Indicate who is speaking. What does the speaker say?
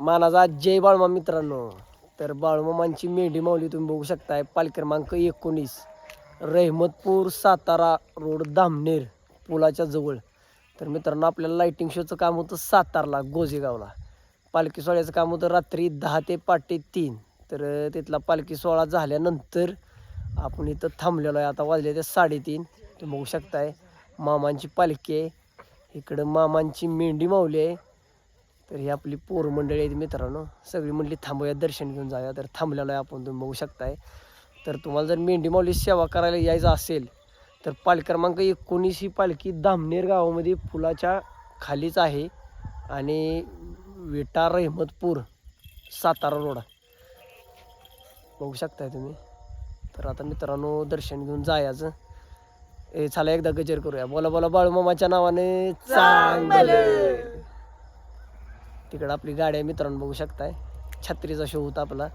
Speaker 1: मानाचा जय बाळमा मित्रांनो. तर बाळूमामांची मेंढी माऊली तुम्ही बघू शकताय. पालखी क्रमांक 19 रहमतपूर सातारा रोड धामनेर पुलाच्या जवळ. तर मित्रांनो आपल्याला लाईटिंग शोचं काम होतं सातारला गोजेगावला. पालखी सोहळ्याचं काम होतं रात्री 10 ते पहाटे 3. तर तिथला पालखी सोहळा झाल्यानंतर आपण इथं थांबलेलो आहे. आता वाजले ते 3:30. तुम्ही बघू शकताय मामांची पालखी आहे. इकडं मामांची मेंढी माऊली आहे. तर ही आपली पोर मंडळी आहेत मित्रांनो. सगळी मंडळी थांबूया दर्शन घेऊन जाऊया. तर थांबलेलो आहे आपण तुम्ही बघू शकताय. तर तुम्हाला जर मेंढी माऊली सेवा करायला यायचं असेल तर पालखी क्रमांक 19 ही पालखी धामनेर गावामध्ये पुलाच्या खालीच आहे आणि विटा रहमतपूर सातारा रोड बघू शकताय तुम्ही. तर आता मित्रांनो दर्शन घेऊन जायचं. चला एकदा गजर करूया. बोला बोला बाळूमामाच्या नावाने चांगलं. तिकडं आपली गाडी आहे मित्रांनो बघू शकताय. छत्रीचा शो होता आपला.